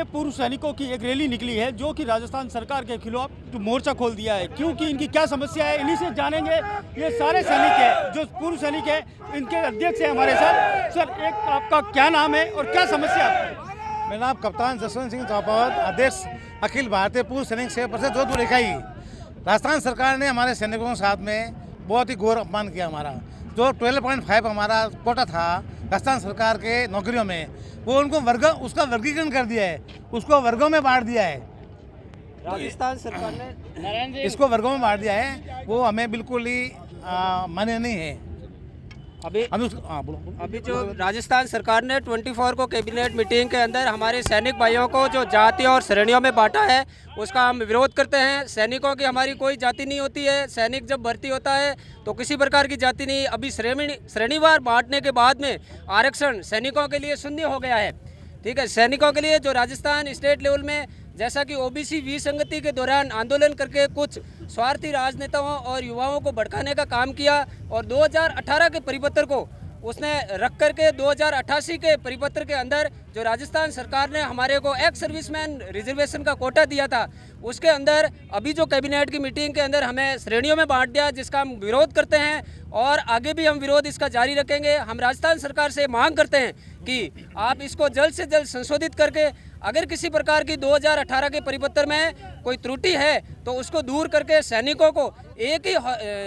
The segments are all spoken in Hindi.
पूर्व सैनिकों की एक रैली निकली है जो कि राजस्थान सरकार के खिलाफ जो मोर्चा खोल दिया है, क्योंकि इनकी क्या समस्या है इन्हीं से जानेंगे। ये सारे सैनिक है जो पूर्व सैनिक है, इनके अध्यक्ष है हमारे साथ। सर, एक आपका क्या नाम है और क्या समस्या है? मेरा नाम कप्तान जसवंत सिंह चौपावत, अध्यक्ष अखिल भारतीय पूर्व सैनिक सेवा परिषद जोधपुर इकाई। राजस्थान सरकार ने हमारे सैनिकों के साथ में बहुत ही घोर अपमान किया। हमारा जो 12.5 हमारा कोटा था राजस्थान सरकार के नौकरियों में, वो उनको उसका वर्गीकरण कर दिया है, उसको वर्गों में बांट दिया है। राजस्थान सरकार ने इसको वर्गों में बांट दिया है, वो हमें बिल्कुल ही मान्य नहीं है। अभी जो राजस्थान सरकार ने 24 को कैबिनेट मीटिंग के अंदर हमारे सैनिक भाइयों को जो जाति और श्रेणियों में बांटा है, उसका हम विरोध करते हैं। सैनिकों की हमारी कोई जाति नहीं होती है। सैनिक जब भर्ती होता है तो किसी प्रकार की जाति नहीं। अभी श्रेणीवार बांटने के बाद में आरक्षण सैनिकों के लिए शून्य हो गया है। ठीक है, सैनिकों के लिए जो राजस्थान स्टेट लेवल में जैसा कि ओबीसी विसंगति के दौरान आंदोलन करके कुछ स्वार्थी राजनेताओं और युवाओं को भड़काने का काम किया और 2018 के परिपत्र को उसने रख करके 2088 के परिपत्र के अंदर जो राजस्थान सरकार ने हमारे को एक्स सर्विसमैन रिजर्वेशन का कोटा दिया था, उसके अंदर अभी जो कैबिनेट की मीटिंग के अंदर हमें श्रेणियों में बांट दिया, जिसका हम विरोध करते हैं और आगे भी हम विरोध इसका जारी रखेंगे। हम राजस्थान सरकार से मांग करते हैं कि आप इसको जल्द से जल्द संशोधित करके अगर किसी प्रकार की 2018 के परिपत्र में कोई त्रुटि है तो उसको दूर करके सैनिकों को एक ही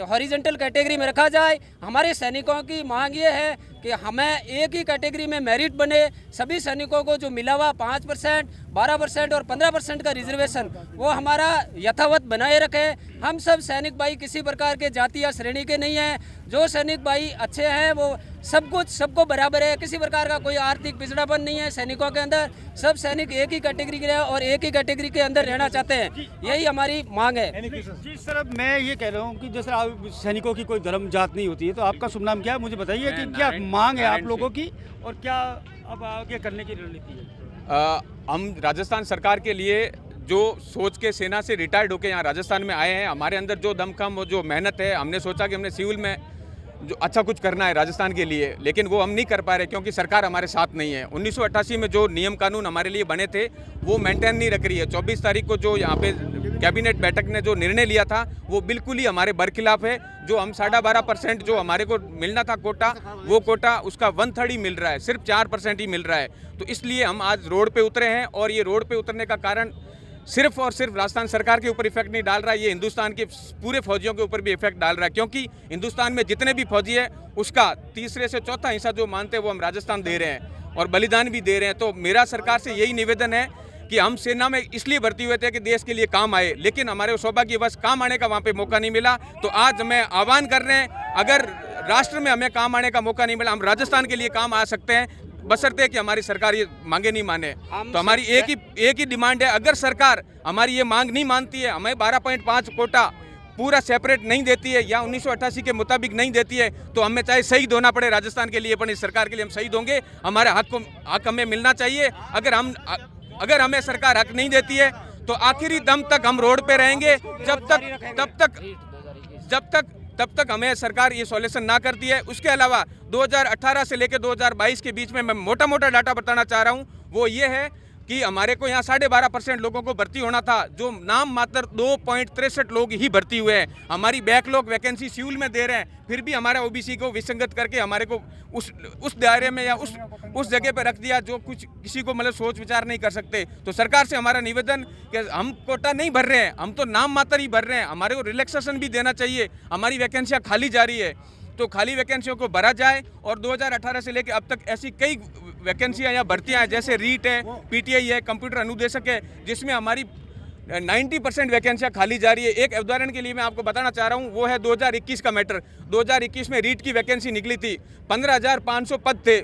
हॉरिजॉन्टल कैटेगरी में रखा जाए। हमारे सैनिकों की मांग ये है कि हमें एक ही कैटेगरी में मेरिट बने। सभी सैनिकों को जो मिला हुआ 5%, 12% और 15% का रिजर्वेशन वो हमारा यथावत बनाए रखे। हम सब सैनिक भाई किसी प्रकार के जाति या श्रेणी के नहीं हैं। जो सैनिक भाई अच्छे हैं वो सब कुछ सबको बराबर है। किसी प्रकार का कोई आर्थिक पिछड़ापन नहीं है सैनिकों के अंदर। सब सैनिक एक ही कैटेगरी के और एक ही कैटेगरी के अंदर रहना चाहते हैं, यही हमारी मांग है। जी सर, अब मैं ये कह रहा हूँ कि जैसे आप सैनिकों की कोई धर्म जात नहीं होती है, तो आपका शुभ नाम क्या है, मुझे बताइए कि क्या मांग है आप लोगों की और क्या अब आगे करने की रणनीति है? हम राजस्थान सरकार के लिए जो सोच के सेना से रिटायर्ड होकर यहाँ राजस्थान में आए हैं, हमारे अंदर जो दमखम और जो मेहनत है, हमने सोचा कि हमने सिविल में जो अच्छा कुछ करना है राजस्थान के लिए, लेकिन वो हम नहीं कर पा रहे क्योंकि सरकार हमारे साथ नहीं है। 1988 में जो नियम कानून हमारे लिए बने थे वो मेंटेन नहीं रख रही है। 24 तारीख को जो यहाँ पे कैबिनेट बैठक ने जो निर्णय लिया था वो बिल्कुल ही हमारे बरखिलाफ है। जो हम 12.5% जो हमारे को मिलना था कोटा, वो कोटा उसका 1/3 ही मिल रहा है, सिर्फ 4% ही मिल रहा है। तो इसलिए हम आज रोड पे उतरे हैं और ये रोड पे उतरने का कारण सिर्फ और सिर्फ राजस्थान सरकार के ऊपर इफेक्ट नहीं डाल रहा है, ये हिंदुस्तान के पूरे फौजियों के ऊपर भी इफेक्ट डाल रहा है। क्योंकि हिंदुस्तान में जितने भी फौजी है उसका 3 से 4 हिस्सा जो मानते हैं वो हम राजस्थान दे रहे हैं और बलिदान भी दे रहे हैं। तो मेरा सरकार से यही निवेदन है कि हम सेना में इसलिए भर्ती हुए थे कि देश के लिए काम आए, लेकिन हमारे सौभाग्यवश काम आने का वहाँ पे मौका नहीं मिला। तो आज हमें आह्वान कर रहे हैं, अगर राष्ट्र में हमें काम आने का मौका नहीं मिला, हम राजस्थान के लिए काम आ सकते हैं, बशर्ते कि हमारी सरकार ये मांगे नहीं माने। तो हमारी एक ही डिमांड है, अगर सरकार हमारी ये मांग नहीं मानती है, हमें 12.5 कोटा पूरा सेपरेट नहीं देती है या 1988 के मुताबिक नहीं देती है, तो हमें चाहे शहीद होना पड़े राजस्थान के लिए, पर इस सरकार के लिए हम शहीद होंगे। हमारे हक हमें मिलना चाहिए। अगर हमें सरकार हक नहीं देती है तो आखिरी दम तक हम रोड पे रहेंगे, तब तक हमें सरकार ये सॉल्यूशन ना करती है। उसके अलावा 2018 से लेकर 2022 के बीच में मैं मोटा डाटा बताना चाह रहा हूँ, वो ये है कि हमारे को यहाँ 12.5% लोगों को भर्ती होना था, जो नाम मात्र 2.63 लोग ही भर्ती हुए हैं। हमारी बैकलॉग वैकेंसी सिविल में दे रहे हैं, फिर भी हमारा ओबीसी को विसंगत करके हमारे को उस दायरे में या उस जगह पर रख दिया जो कुछ किसी को मतलब सोच विचार नहीं कर सकते। तो सरकार से हमारा निवेदन कि हम कोटा नहीं भर रहे हैं, हम तो नाम मात्र ही भर रहे हैं, हमारे को रिलैक्सेशन भी देना चाहिए। हमारी वैकेंसियाँ खाली जा रही है तो खाली वैकेंसियों को भरा जाए। और 2018 से लेकर अब तक ऐसी कई वैकेंसियां या भर्तियां हैं, जैसे रीट है, पीटीआई है, कंप्यूटर अनुदेशक है, जिसमें हमारी 90% वैकेंसियां खाली जा रही है। एक उदाहरण के लिए मैं आपको बताना चाह रहा हूं, वो है 2021 का मैटर। 2021 में रीट की वैकेंसी निकली थी, 15,500 पद थे,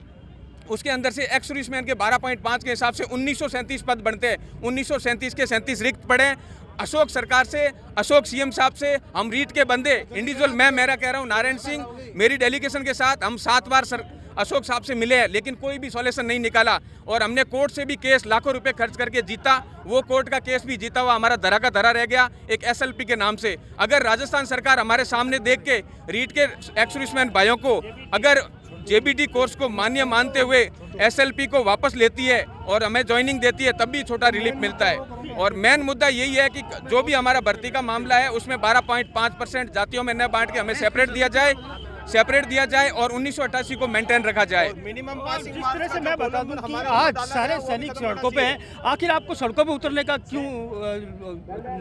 उसके अंदर से एक्स सर्विसमैन के 12.5 के हिसाब से 1937 पद बनते हैं। 1937 के 37 रिक्त पड़े। अशोक सरकार से, अशोक सीएम साहब से हम रीट के बंदे इंडिविजुअल, मेरा कह रहा हूँ नारायण सिंह, मेरी डेलीगेशन के साथ हम 7 बार अशोक साहब से मिले हैं, लेकिन कोई भी सॉल्यूशन नहीं निकाला। और हमने कोर्ट से भी केस लाखों रुपए खर्च करके जीता, वो कोर्ट का केस भी जीता हुआ हमारा धरा का धरा रह गया एक एसएलपी के नाम से। अगर राजस्थान सरकार हमारे सामने देख के रीट के एक्स सर्विसमैन भाइयों को अगर जेबीटी कोर्स को मान्य मानते हुए एसएलपी को वापस लेती है और हमें ज्वाइनिंग देती है, तब भी छोटा रिलीफ मिलता है। और मेन मुद्दा यही है कि जो भी हमारा भर्ती का मामला है उसमें 12.5% जातियों में न बांट के हमें सेपरेट दिया जाए और 1988 को मेंटेन रखा जाए। जिस तरह से मैं बता दूं कि आज सारे सैनिक सड़कों पे हैं, आखिर आपको सड़कों पे उतरने का क्यों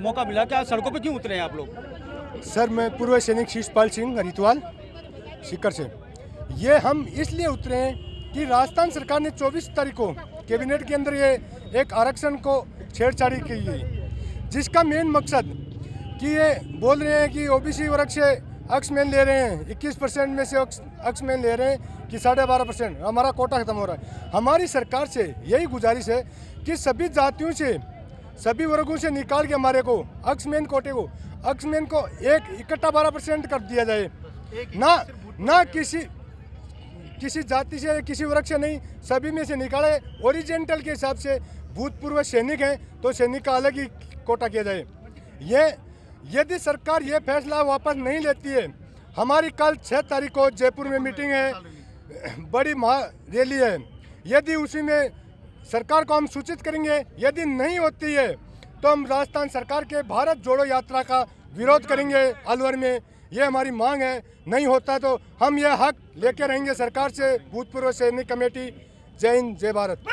मौका मिला, क्या सड़कों पे क्यों उतरे हैं आप लोग? सर, मैं पूर्व सैनिक शीशपाल सिंह हरिद्वार सीकर से। ये हम इसलिए उतरे हैं कि राजस्थान सरकार ने 24 तारीख को कैबिनेट के अंदर ये एक आरक्षण को छेड़छाड़ी की है, जिसका मेन मकसद कि ये बोल रहे हैं कि ओबीसी वर्ग से अक्समैन ले रहे हैं, 21% में से अक्समैन ले रहे हैं कि 12.5%, हमारा कोटा खत्म हो रहा है। हमारी सरकार से यही गुजारिश है कि सभी जातियों से, सभी वर्गों से निकाल के हमारे को अक्समैन कोटे को, अक्समैन को एक इकट्ठा 12% कर दिया जाए, ना किसी जाति से, किसी वर्ग से नहीं, सभी में से निकाले। ओरिजेंटल के हिसाब से भूतपूर्व सैनिक हैं तो सैनिक का अलग ही कोटा किया जाए। ये यदि सरकार ये फैसला वापस नहीं लेती है, हमारी कल 6 तारीख को जयपुर में मीटिंग है, बड़ी महा रैली है, यदि उसी में सरकार को हम सूचित करेंगे। यदि नहीं होती है तो हम राजस्थान सरकार के भारत जोड़ो यात्रा का विरोध करेंगे अलवर में, ये हमारी मांग है। नहीं होता तो हम ये हक लेके रहेंगे सरकार से। भूतपूर्व सैनिक कमेटी, जय हिंद, जय भारत। देख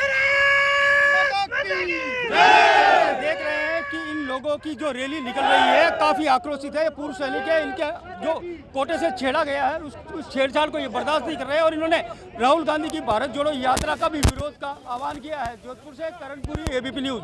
रहे हैं कि इन लोगों की जो रैली निकल रही है काफी आक्रोशित है। पूर्व सैनिक है, इनके जो कोटे से छेड़ा गया है उस छेड़छाड़ को ये बर्दाश्त नहीं कर रहे हैं और इन्होंने राहुल गांधी की भारत जोड़ो यात्रा का भी विरोध का आह्वान किया है। जोधपुर से करणपुरी, एबीपी न्यूज।